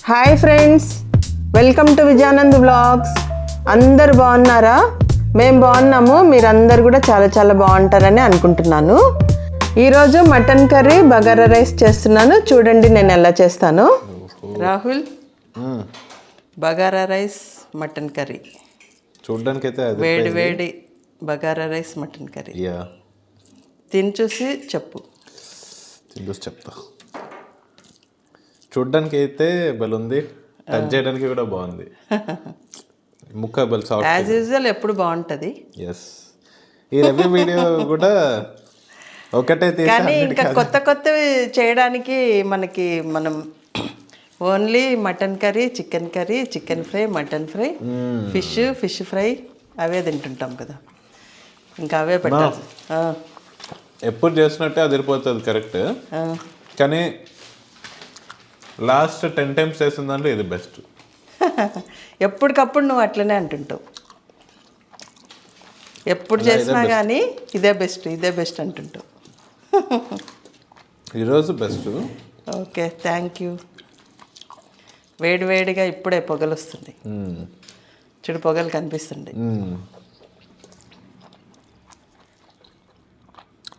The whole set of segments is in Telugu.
Hi friends, welcome to Vijayanand vlogs. అందరు బాగున్నారా? మేము బాగున్నాము. మీరందరు కూడా చాలా బాగుంటారని అనుకుంటున్నాను. ఈరోజు మటన్ కర్రీ బగారా రైస్ చేస్తున్నాను. చూడండి నేను ఎలా చేస్తాను. Rahul, bagara rice mutton curry చూడడానికైతే వేడి వేడి బగారా రైస్ మటన్ కర్రీ. తిని చూసి చెప్పు. చెప్తా. చూడడానికి అయితే బలుంది, టచ్ చేయడానికి కూడా బాగుంది. ముక్క బల్ సాఫ్ట్ యాజ్ యూజువల్ ఎప్పుడు బాగుంటుంది. ఎస్, ఈ రివ్యూ వీడియో కూడా ఒకటే తీసి కానీ ఇంకా కొత్తవి చేయడానికి మనం only mutton curry, chicken fry, mutton fry, fish fry అవే తింటుంటాం కదా. ఇంకా అవే పెట్టాలి. ఎప్పుడు చేసినట్టే అదిరిపోతుంది, కరెక్ట్. కానీ లాస్ట్ 10 times చేసిన దాంట్లో ఇది బెస్ట్. ఎప్పటికప్పుడు నువ్వు అట్లనే అంటుంటావు. ఎప్పుడు చేసినా కానీ ఇదే బెస్ట్ అంటుంటావు. ఈరోజు బెస్ట్. Okay, thank you. వేడిగా ఇప్పుడే పొగలు వస్తుంది. చూడు, పొగలు కనిపిస్తుంది.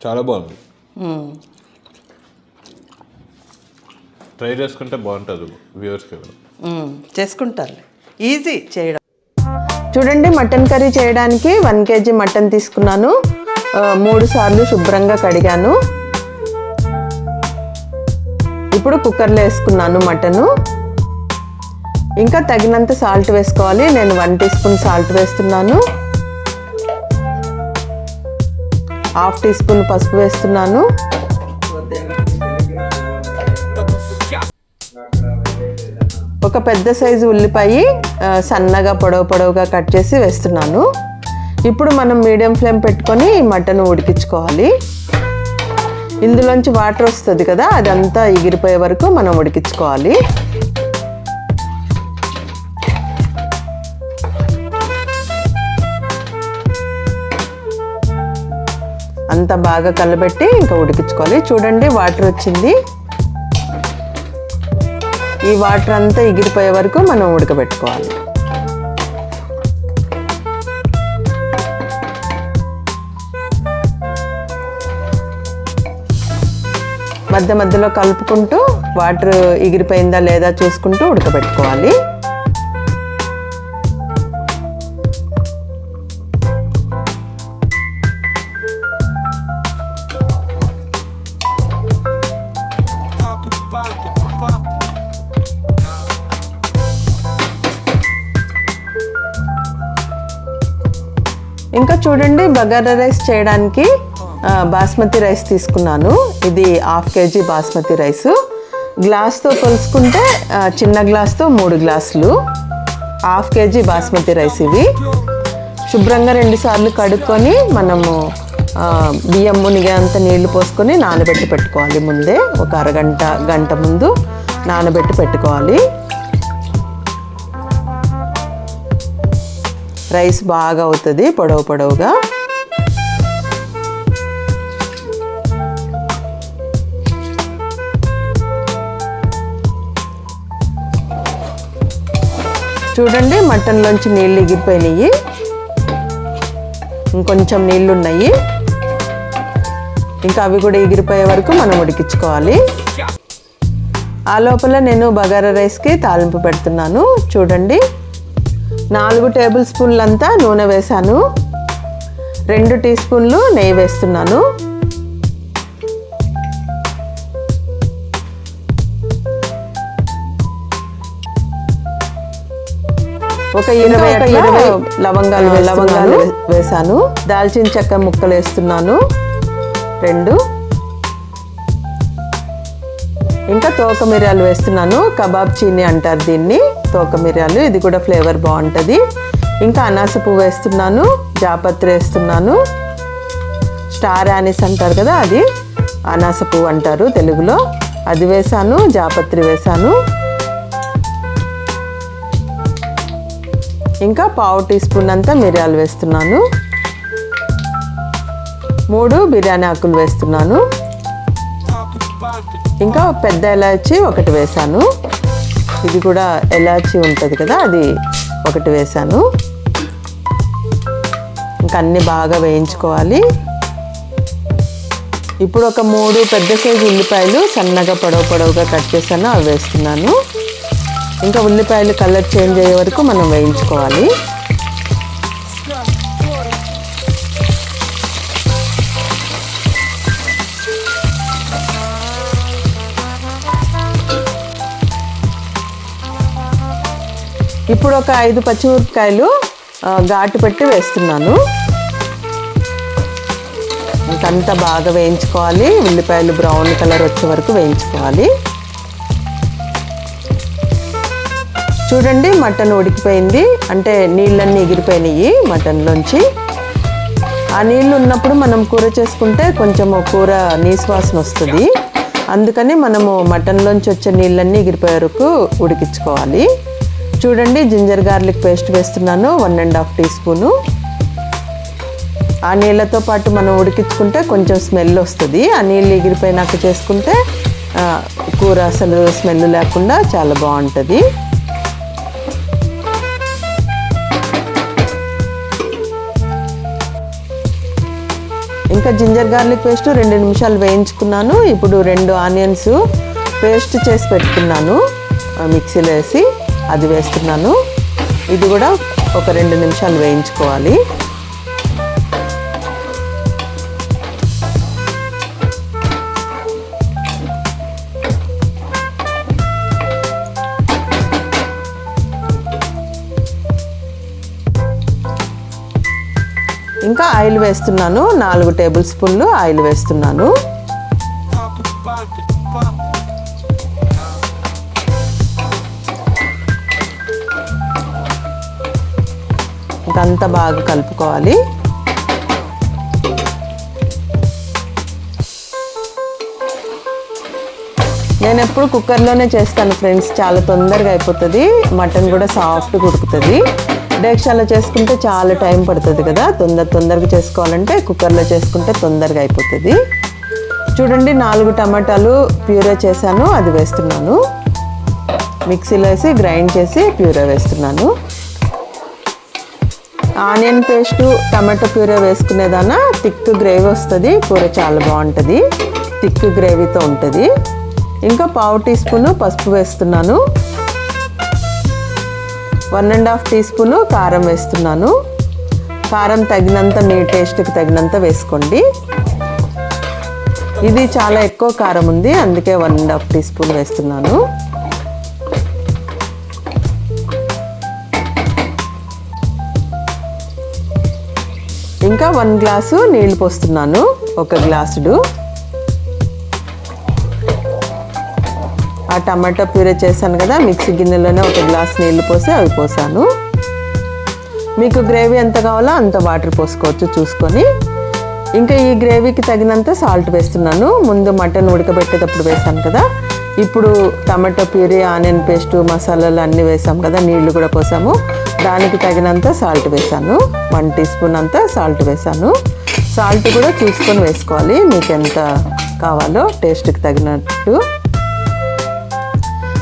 చాలా బాగుంది. ట్రై చేసుకుంటే బాగుంటుంది వ్యూవర్స్కి. చేసుకుంటారు, ఈజీ చేయడం. చూడండి, మటన్ కర్రీ చేయడానికి 1 kg మటన్ తీసుకున్నాను. 3 సార్లు శుభ్రంగా కడిగాను. ఇప్పుడు కుక్కర్లో వేసుకున్నాను మటను. ఇంకా తగినంత సాల్ట్ వేసుకోవాలి. నేను 1 teaspoon సాల్ట్ వేస్తున్నాను. 1/2 teaspoon పసుపు వేస్తున్నాను. ఒక పెద్ద సైజు ఉల్లిపాయ సన్నగా పొడవుగా కట్ చేసి వేస్తున్నాను. ఇప్పుడు మనం మీడియం ఫ్లేమ్ పెట్టుకొని మటన్ ఉడికించుకోవాలి. ఇందులోంచి వాటర్ వస్తుంది కదా, అదంతా ఎగిరిపోయే వరకు మనం ఉడికించుకోవాలి. అంతా బాగా కలబెట్టి ఇంకా ఉడికించుకోవాలి. చూడండి, వాటర్ వచ్చింది. ఈ వాటర్ అంతా ఎగిరిపోయే వరకు మనం ఉడకబెట్టుకోవాలి. మధ్యలో కలుపుకుంటూ వాటర్ ఎగిరిపోయిందా లేదా చూసుకుంటూ ఉడకబెట్టుకోవాలి. ఇంకా చూడండి, బగారా రైస్ చేయడానికి బాస్మతి రైస్ తీసుకున్నాను. ఇది 1/2 kg బాస్మతి రైస్. గ్లాస్తో కొలుసుకుంటే చిన్న గ్లాస్తో 3 గ్లాసులు. 1/2 kg బాస్మతి రైస్ ఇవి. శుభ్రంగా 2 సార్లు కడుక్కొని మనము బియ్యం మునిగేంత నీళ్లు పోసుకొని నానబెట్టి పెట్టుకోవాలి. ముందే ఒక గంట ముందు నానబెట్టి పెట్టుకోవాలి. రైస్ బాగా అవుతుంది పొడవుగా. చూడండి, మటన్లోంచి నీళ్ళు ఎగిరిపోయినాయి. ఇంకొంచెం నీళ్ళు ఉన్నాయి. ఇంకా అవి కూడా ఎగిరిపోయే వరకు మనం ఉడికించుకోవాలి. ఆ లోపల నేను బగారా రైస్కి తాలింపు పెడుతున్నాను. చూడండి, 4 టేబుల్ స్పూన్లంతా నూనె వేసాను. 2 teaspoons నెయ్యి వేస్తున్నాను. ఒక 20 లవంగాలు వేసాను. దాల్చిన చెక్క ముక్కలు వేస్తున్నాను 2. ఇంకా తోక మిరియాలు వేస్తున్నాను. కబాబ్ చీని అంటారు దీన్ని, తోక మిరియాలు. ఇది కూడా ఫ్లేవర్ బాగుంటుంది. ఇంకా అనాస పువ్వు వేస్తున్నాను, జాపత్రి వేస్తున్నాను. స్టార్ యానిస్ అంటారు కదా, అది అనాస పువ్వు అంటారు తెలుగులో. అది వేసాను, జాపత్రి వేసాను. ఇంకా 1/2 teaspoon అంతా మిరియాలు వేస్తున్నాను. 3 బిర్యానీ ఆకులు వేస్తున్నాను. ఇంకా పెద్ద ఇలాచి 1 వేసాను. ఇది కూడా ఎలాచి ఉంటుంది కదా, అది ఒకటి వేసాను. ఇంకా అన్నీ బాగా వేయించుకోవాలి. ఇప్పుడు ఒక 3 పెద్ద సైజు ఉల్లిపాయలు సన్నగా పొడవుగా కట్ చేశాను, అవి వేస్తున్నాను. ఇంకా ఉల్లిపాయలు కలర్ చేంజ్ అయ్యే వరకు మనం వేయించుకోవాలి. ఇప్పుడు ఒక 5 పచ్చిమిరపకాయలు ఘాటు పెట్టి వేస్తున్నాను. ఇంకంతా బాగా వేయించుకోవాలి. ఉల్లిపాయలు బ్రౌన్ కలర్ వచ్చే వరకు వేయించుకోవాలి. చూడండి, మటన్ ఉడికిపోయింది, అంటే నీళ్ళన్నీ ఎగిరిపోయినాయి మటన్లోంచి. ఆ నీళ్ళు ఉన్నప్పుడు మనం కూర చేసుకుంటే కొంచెము కూర నీసువాసన వస్తుంది. అందుకని మనము మటన్లోంచి వచ్చే నీళ్ళన్నీ ఎగిరిపోయే వరకు ఉడికించుకోవాలి. చూడండి, జింజర్ గార్లిక్ పేస్ట్ వేస్తున్నాను, 1½ టీ స్పూను. ఆ నీళ్ళతో పాటు మనం ఉడికించుకుంటే కొంచెం స్మెల్ వస్తుంది. ఆ నీళ్ళు ఎగిరిపోయినాక చేసుకుంటే కూర అసలు స్మెల్ లేకుండా చాలా బాగుంటుంది. ఇంకా జింజర్ గార్లిక్ పేస్ట్ 2 నిమిషాలు వేయించుకున్నాను. ఇప్పుడు 2 ఆనియన్స్ పేస్ట్ చేసి పెట్టుకున్నాను, మిక్సీలో వేసి అది వేస్తున్నాను. ఇది కూడా ఒక 2 నిమిషాలు వేయించుకోవాలి. ఇంకా ఆయిల్ వేస్తున్నాను, 4 టేబుల్ స్పూన్లు ఆయిల్ వేస్తున్నాను. ఇంకంతా బాగా కలుపుకోవాలి. నేను ఎప్పుడు కుక్కర్లోనే చేస్తాను ఫ్రెండ్స్, చాలా తొందరగా అయిపోతుంది. మటన్ కూడా సాఫ్ట్గా ఉడుకుతుంది. డేక్షాలో చేసుకుంటే చాలా టైం పడుతుంది కదా, తొందరగా చేసుకోవాలంటే కుక్కర్లో చేసుకుంటే తొందరగా అయిపోతుంది. చూడండి, 4 టమాటాలు ప్యూరే చేశాను, అది వేస్తున్నాను. మిక్సీలో వేసి గ్రైండ్ చేసి ప్యూరే వేస్తున్నాను. ఆనియన్ పేస్టు టమాటో ప్యూరే వేసుకునేదాన థిక్ గ్రేవీ వస్తుంది, కూర చాలా బాగుంటుంది, థిక్ గ్రేవీతో ఉంటుంది. ఇంకా 1/2 టీ స్పూను పసుపు వేస్తున్నాను. 1½ టీ స్పూను కారం వేస్తున్నాను. కారం తగినంత, మీ టేస్ట్కి తగినంత వేసుకోండి. ఇది చాలా ఎక్కువ కారం ఉంది, అందుకే 1½ టీ స్పూన్ వేస్తున్నాను. ఇంకా 1 గ్లాసు నీళ్ళు పోస్తున్నాను, 1 గ్లాసుడు. ఆ టమాటా ప్యూరే చేశాను కదా, మిక్సీ గిన్నెలోనే 1 గ్లాస్ నీళ్ళు పోసి అవి పోసాను. మీకు గ్రేవీ ఎంత కావాలో అంత వాటర్ పోసుకోవచ్చు చూసుకొని. ఇంకా ఈ గ్రేవీకి తగినంత సాల్ట్ వేస్తున్నాను. ముందు మటన్ ఉడకబెట్టేటప్పుడు వేసాను కదా, ఇప్పుడు టమాటో ప్యూరీ, ఆనియన్ పేస్టు, మసాలాలు అన్నీ వేసాం కదా, నీళ్లు కూడా పోసాము, దానికి తగినంత సాల్ట్ వేసాను. 1 టీ స్పూన్ అంత సాల్ట్ వేసాను. సాల్ట్ కూడా చూసుకొని వేసుకోవాలి, మీకు ఎంత కావాలో టేస్ట్కి తగినట్టు.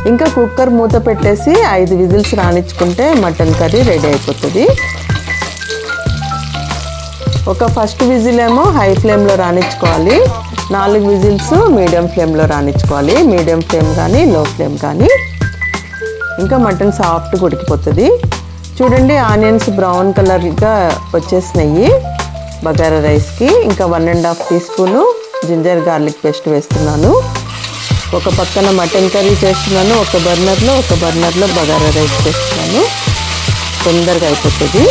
ఇంకా కుక్కర్ మూత పెట్టేసి 5 విజిల్స్ రానిచ్చుకుంటే మటన్ కర్రీ రెడీ అయిపోతుంది. ఒక ఫస్ట్ విజిల్ ఏమో హై ఫ్లేమ్లో రానిచ్చుకోవాలి, 4 విజిల్స్ మీడియం ఫ్లేమ్లో రానిచ్చుకోవాలి. మీడియం ఫ్లేమ్ కానీ లో ఫ్లేమ్ కానీ. ఇంకా మటన్ సాఫ్ట్గా ఉడికిపోతుంది. చూడండి, ఆనియన్స్ బ్రౌన్ కలర్గా వచ్చేసినాయి బగారా రైస్కి. ఇంకా 1½ teaspoon ginger garlic paste వేస్తున్నాను. ఒక పక్కన మటన్ కర్రీ చేస్తున్నాను, ఒక బర్నర్లో బగారా రైస్ చేస్తున్నాను, తొందరగా అయిపోతుంది.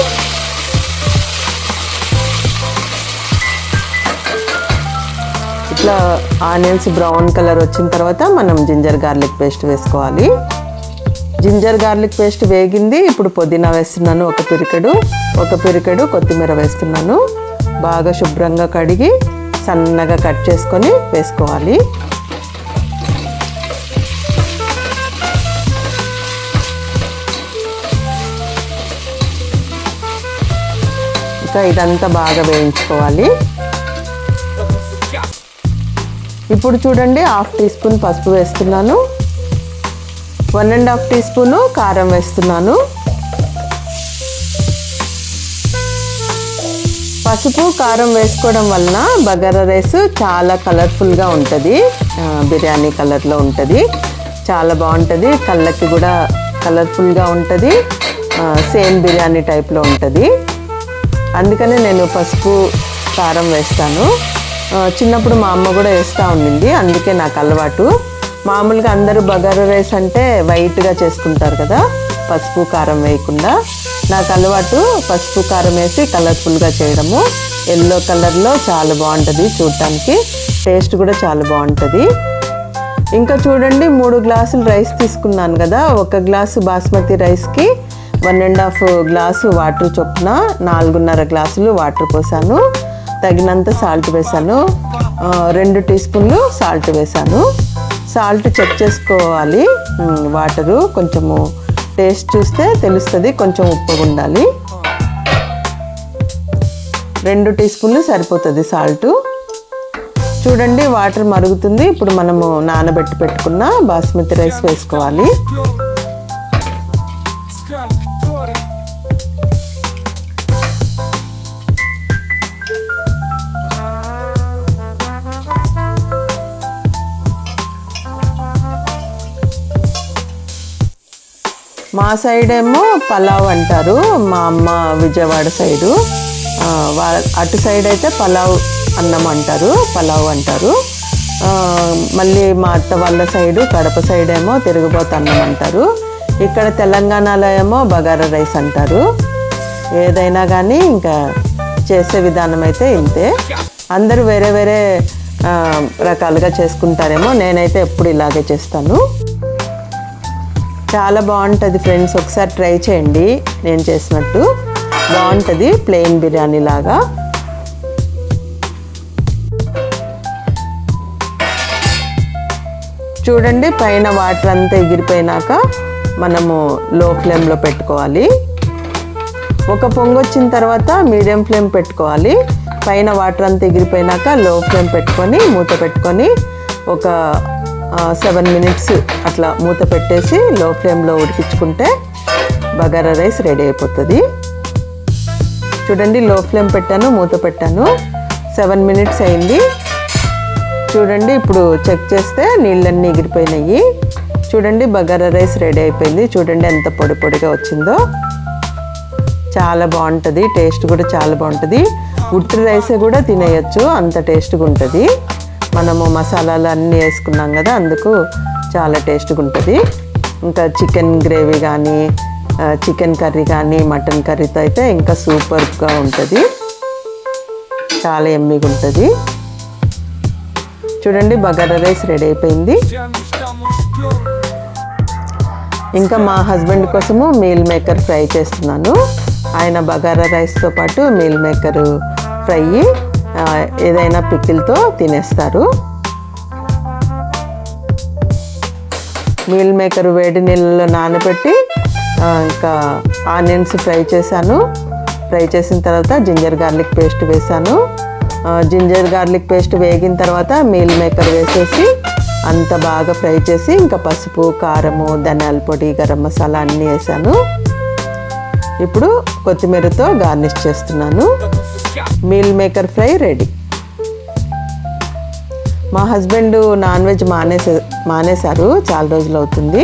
ఇట్లా ఆనియన్స్ బ్రౌన్ కలర్ వచ్చిన తర్వాత మనం జింజర్ గార్లిక్ పేస్ట్ వేసుకోవాలి. జింజర్ గార్లిక్ పేస్ట్ వేగింది. ఇప్పుడు పుదీనా వేస్తున్నాను, 1 పిరికెడు కొత్తిమీర వేస్తున్నాను. బాగా శుభ్రంగా కడిగి సన్నగా కట్ చేసుకొని వేసుకోవాలి. ఇంకా ఇదంతా బాగా వేయించుకోవాలి. ఇప్పుడు చూడండి, 1/2 టీ స్పూన్ పసుపు వేస్తున్నాను. 1.5 టీ స్పూను కారం వేస్తున్నాను. పసుపు కారం వేసుకోవడం వలన బగారా రైస్ చాలా కలర్ఫుల్గా ఉంటుంది, బిర్యానీ కలర్లో ఉంటుంది, చాలా బాగుంటుంది. కళ్ళకి కూడా కలర్ఫుల్గా ఉంటుంది, సేమ్ బిర్యానీ టైప్లో ఉంటుంది. అందుకనే నేను పసుపు కారం వేస్తాను. చిన్నప్పుడు మా అమ్మ కూడా వేస్తూ ఉండింది, అందుకే నాకు అలవాటు. మామూలుగా అందరూ బగారా రైస్ అంటే వైట్గా చేసుకుంటారు కదా, పసుపు కారం వేయకుండా. నాకు అలవాటు పసుపు కారం వేసి కలర్ఫుల్గా చేయడము. ఎల్లో కలర్లో చాలా బాగుంటుంది చూడటానికి, టేస్ట్ కూడా చాలా బాగుంటుంది. ఇంకా చూడండి 3 గ్లాసులు రైస్ తీసుకున్నాను కదా, 1 గ్లాసు బాస్మతి రైస్కి 1.5 గ్లాసు వాటర్ చొప్పున 4.5 గ్లాసులు వాటర్ పోసాను. తగినంత సాల్ట్ వేసాను, 2 టీ స్పూన్లు సాల్ట్ వేసాను. సాల్ట్ చెక్ చేసుకోవాలి, వాటరు కొంచెము టేస్ట్ చూస్తే తెలుస్తుంది, కొంచెం ఉప్పుగా ఉండాలి. 2 టీ స్పూన్లు సరిపోతుంది సాల్టు. చూడండి వాటర్ మరుగుతుంది. ఇప్పుడు మనము నానబెట్టి పెట్టుకున్న బాస్మతి రైస్ వేసుకోవాలి. మా సైడ్ ఏమో పలావ్ అంటారు, మా అమ్మ విజయవాడ సైడు, అటు సైడ్ అయితే పలావ్ అన్నం అంటారు, పలావ్ అంటారు. మళ్ళీ మా అత్త వాళ్ళ సైడు కడప సైడ్ ఏమో తిరుగుబోతు అన్నం అంటారు. ఇక్కడ తెలంగాణలో ఏమో బగారా రైస్ అంటారు. ఏదైనా కానీ ఇంకా చేసే విధానం అయితే ఇంతే. అందరూ వేరే వేరే రకాలుగా చేసుకుంటారేమో, నేనైతే ఎప్పుడు ఇలాగే చేస్తాను. చాలా బాగుంటుంది ఫ్రెండ్స్, ఒకసారి ట్రై చేయండి. నేను చేసినట్టు బాగుంటుంది, ప్లెయిన్ బిర్యానీ లాగా. చూడండి పైన వాటర్ అంతా ఎగిరిపోయినాక మనము లో ఫ్లేమ్లో పెట్టుకోవాలి. ఒక పొంగు వచ్చిన తర్వాత మీడియం ఫ్లేమ్ పెట్టుకోవాలి. పైన వాటర్ అంతా ఎగిరిపోయినాక లో ఫ్లేమ్ పెట్టుకొని మూత పెట్టుకొని ఒక 7 మినిట్స్ అట్లా మూత పెట్టేసి లో ఫ్లేమ్లో ఉడికించుకుంటే బగారా రైస్ రెడీ అయిపోతుంది. చూడండి లో ఫ్లేమ్ పెట్టాను, మూత పెట్టాను, 7 మినిట్స్ అయింది. చూడండి ఇప్పుడు చెక్ చేస్తే నీళ్ళన్నీ ఎగిరిపోయినాయి. చూడండి బగారా రైస్ రెడీ అయిపోయింది. చూడండి ఎంత పొడి పొడిగా వచ్చిందో, చాలా బాగుంటుంది, టేస్ట్ కూడా చాలా బాగుంటుంది. ఉట్టి రైస్ కూడా తినేయచ్చు, అంత టేస్ట్గా ఉంటుంది. మనము మసాలాలు అన్నీ వేసుకున్నాం కదా, అందుకు చాలా టేస్ట్గా ఉంటుంది. ఇంకా చికెన్ గ్రేవీ కానీ, చికెన్ కర్రీ కానీ, మటన్ కర్రీతో అయితే ఇంకా సూపర్గా ఉంటుంది, చాలా ఎమ్మీగా ఉంటుంది. చూడండి బగారా రైస్ రెడీ అయిపోయింది. ఇంకా మా హస్బెండ్ కోసము మీల్ మేకర్ ఫ్రై చేస్తున్నాను. ఆయన బగారా రైస్తో పాటు మీల్ మేకర్ ఫ్రై ఏదైనా పికిల్తో తినేస్తారు. మీల్ మేకర్ వేడి నీళ్ళలో నానబెట్టి ఇంకా ఆనియన్స్ ఫ్రై చేశాను. ఫ్రై చేసిన తర్వాత జింజర్ గార్లిక్ పేస్ట్ వేసాను. జింజర్ గార్లిక్ పేస్ట్ వేగిన తర్వాత మీల్ మేకర్ వేసేసి అంత బాగా ఫ్రై చేసి ఇంకా పసుపు, కారము, ధనియాల పొడి, గరం మసాలా అన్నీ వేసాను. ఇప్పుడు కొత్తిమీరతో గార్నిష్ చేస్తున్నాను. Meal maker fry ready. మా హస్బెండ్ నాన్ వెజ్ మానేశారు, చాలా రోజులు అవుతుంది.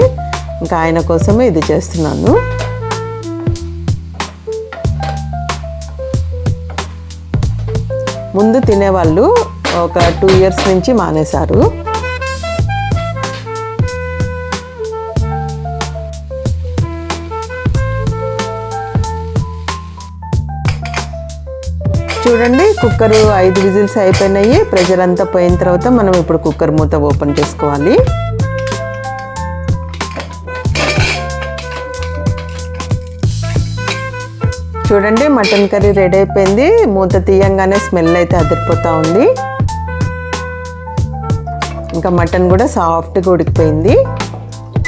ఇంకా ఆయన కోసమే ఇది చేస్తున్నాను. ముందు తినేవాళ్ళు, ఒక 2 ఇయర్స్ నుంచి మానేశారు. చూడండి కుక్కర్ 5 విజిల్స్ అయిపోయినాయి. ప్రెషర్ అంతా పోయిన తర్వాత మనం ఇప్పుడు కుక్కర్ మూత ఓపెన్ చేసుకోవాలి. చూడండి మటన్ కర్రీ రెడీ అయిపోయింది. మూత తీయంగానే స్మెల్ అయితే అదిరిపోతూ ఉంది. ఇంకా మటన్ కూడా సాఫ్ట్గా ఉడికిపోయింది.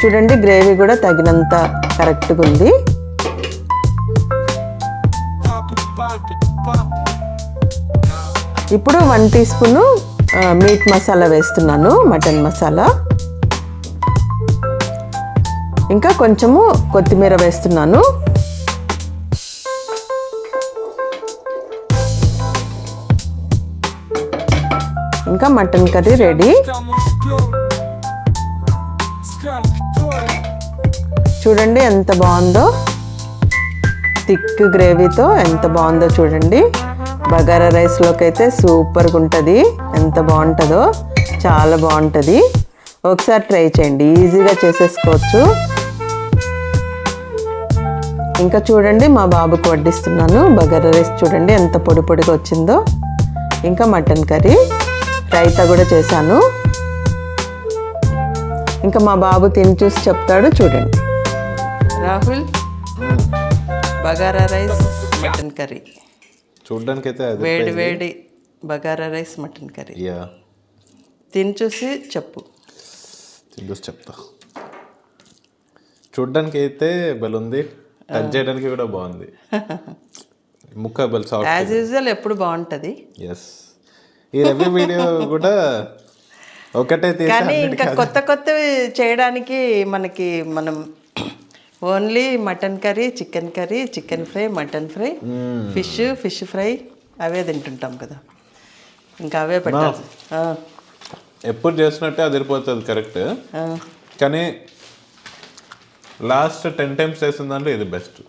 చూడండి గ్రేవీ కూడా తగినంత కరెక్ట్గా ఉంది. ఇప్పుడు 1 టీ స్పూను మీట్ మసాలా వేస్తున్నాను, మటన్ మసాలా. ఇంకా కొంచెము కొత్తిమీర వేస్తున్నాను. ఇంకా మటన్ కర్రీ రెడీ. చూడండి ఎంత బాగుందో, థిక్ గ్రేవీతో ఎంత బాగుందో చూడండి. బగారా రైస్లోకి అయితే సూపర్గా ఉంటుంది. ఎంత బాగుంటుందో, చాలా బాగుంటుంది. ఒకసారి ట్రై చేయండి, ఈజీగా చేసేసుకోవచ్చు. ఇంకా చూడండి మా బాబుకు వడ్డిస్తున్నాను. బగారా రైస్ చూడండి ఎంత పొడి పొడిగా వచ్చిందో. ఇంకా మటన్ కర్రీ, రైతా కూడా చేశాను. ఇంకా మా బాబు తిని చూసి చెప్తాడు. చూడండి Rahul, bagara rice mutton curry చూడడానికి అయితే వేడి వేడి బగారా రైస్ మటన్ కర్రీ. తిని చూసి చెప్పు. తిని చూసి చెప్తా. చూడడానికి అయితే బలుంది, టచ్ చేయడానికి కూడా బాగుంది. ముక్క బల్ సాఫ్ట్ యాజ్ యూజువల్ ఎప్పుడు బాగుంటుంది. ఎస్, ఈ రివ్యూ వీడియో కూడా ఒకటే కానీ ఇంకా కొత్త కొత్తవి చేయడానికి మనం only mutton curry, chicken fry, mutton fry, fish fry అవే తింటుంటాం కదా. ఇంకా అవే పెట్టాలి. ఎప్పుడు చేసినట్టే అదిరిపోతుంది కరెక్ట్. కానీ లాస్ట్ 10 times చేసిన దాంట్లో ఇది బెస్ట్.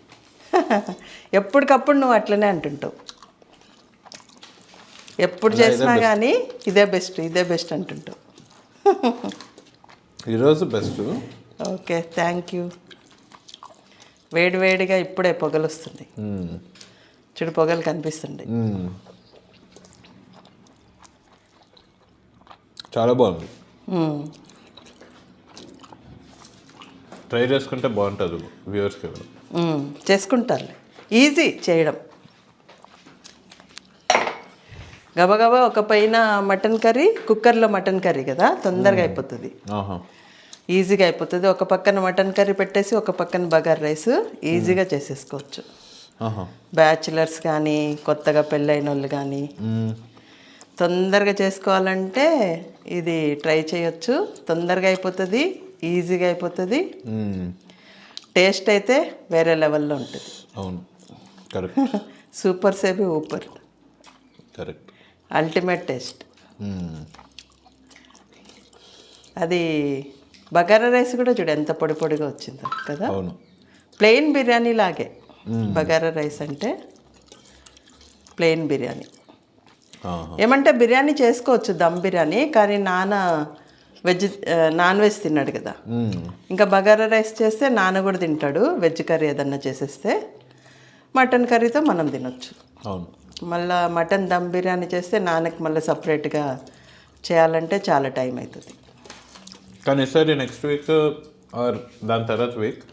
ఎప్పటికప్పుడు నువ్వు అట్లనే అంటుంటావు. ఎప్పుడు చేసినా కానీ ఇదే బెస్ట్ అంటుంటావు. ఈరోజు బెస్ట్. Okay, thank you. వేడి వేడిగా ఇప్పుడే పొగలు వస్తుంది. చూడు పొగలు కనిపిస్తుంది. చాలా బాగుంది. ట్రై చేసుకుంటే బాగుంటుంది వ్యూవర్స్కి. చేసుకుంటారు, ఈజీ చేయడం. గబగబా ఒక పైన మటన్ కర్రీ, కుక్కర్లో మటన్ కర్రీ కదా, తొందరగా అయిపోతుంది, ఈజీగా అయిపోతుంది. ఒక పక్కన మటన్ కర్రీ పెట్టేసి ఒక పక్కన బగారా రైస్ ఈజీగా చేసేసుకోవచ్చు. బ్యాచిలర్స్ కానీ కొత్తగా పెళ్ళైన వాళ్ళు కానీ తొందరగా చేసుకోవాలంటే ఇది ట్రై చేయొచ్చు. తొందరగా అయిపోతుంది, ఈజీగా అయిపోతుంది. టేస్ట్ అయితే వేరే లెవెల్లో ఉంటుంది. అవును, correct. Super సేబీ ఊపర్, correct. Ultimate taste. అది బగారా రైస్ కూడా చూడు ఎంత పొడి పొడిగా వచ్చిందో కదా. అవును, ప్లెయిన్ బిర్యానీ లాగే బగారా రైస్ అంటే. ప్లెయిన్ బిర్యానీ ఏమంటే బిర్యానీ చేసుకోవచ్చు, దమ్ బిర్యానీ. కానీ నాన్ వెజ్ తిన్నాడు కదా, ఇంకా బగారా రైస్ చేస్తే నాన్న కూడా తింటాడు. వెజ్ కర్రీ ఏదన్నా చేసేస్తే మటన్ కర్రీతో మనం తినొచ్చు. అవును. మళ్ళీ మటన్ దమ్ బిర్యానీ చేస్తే నాన్నకి మళ్ళీ సపరేట్గా చేయాలంటే చాలా టైం అవుతుంది. కానీ ఈసారి నెక్స్ట్ వీక్ ఆర్ దాని తర్వాత వీక్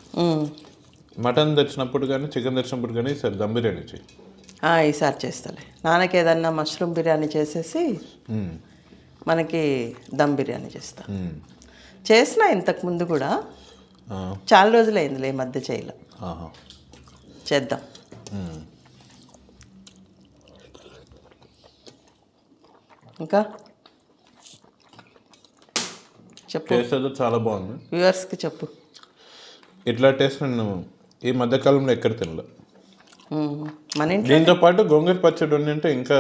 మటన్ తెచ్చినప్పుడు కానీ చికెన్ తెచ్చినప్పుడు కానీ ఈసారి దమ్ బిర్యానీ చేయి. ఈసారి చేస్తాలే. నాన్నకి ఏదన్నా మష్రూమ్ బిర్యానీ చేసేసి మనకి దమ్ బిర్యానీ చేస్తా. చేసిన ఇంతకుముందు కూడా చాలా రోజులైందిలే, ఈ మధ్య చేయలే. చేద్దాం. ఇంకా చెప్పు. టేస్ట్ అయితే చాలా బాగుంది. వ్యూవర్స్కి చెప్పు. ఇట్లా టేస్ట్ నేను ఈ మధ్యకాలంలో ఎక్కడ తినలే. మన ఇంట్లో దీంతో పాటు గోంగూర పచ్చడి ఉండింటే ఇంకా.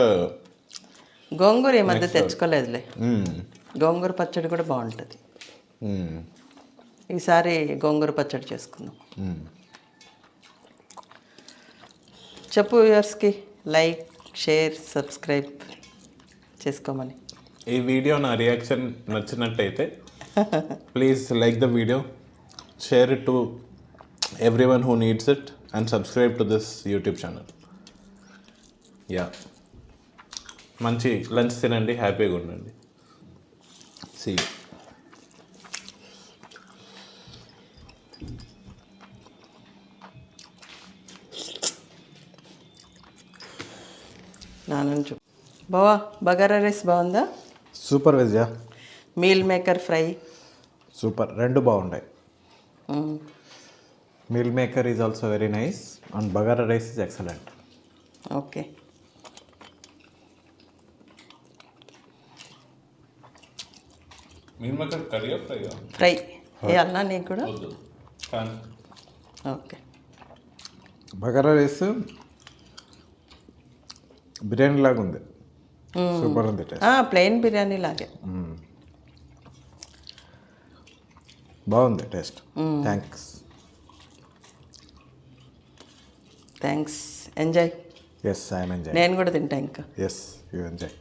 గోంగూర ఈ మధ్య తెచ్చుకోలేదులే. గోంగూర పచ్చడి కూడా బాగుంటుంది. ఈసారి గోంగూర పచ్చడి చేసుకుందాం. చెప్పు వ్యూవర్స్కి లైక్, షేర్, సబ్స్క్రైబ్ చేసుకోమని. ఈ వీడియో నా రియాక్షన్ నచ్చినట్టయితే please like the video, share it to everyone who needs it and subscribe to this YouTube channel. మంచి లంచ్ తినండి, హ్యాపీగా ఉండండి. See you. నాన్న చెప్పు. బావా బగారా రైస్ బాగుందా? Super Vijaya. Meal maker fry super, రెండు బాగున్నాయి. Meal maker is also very nice and bagara rice is excellent. Okay. Meal maker curry fry fry వేయాలన్నా నీకు కూడా? ఓకే. బగారా రైస్ బిర్యానీ లాగా ఉంది, సూపర్ ఉంది టేస్ట్. ప్లెయిన్ బిర్యానీ లాగే. బాగుంది taste. Thanks. Enjoy. Yes, I'm enjoy. నేను కూడా తింటా ఇంకా. Yes, you enjoy.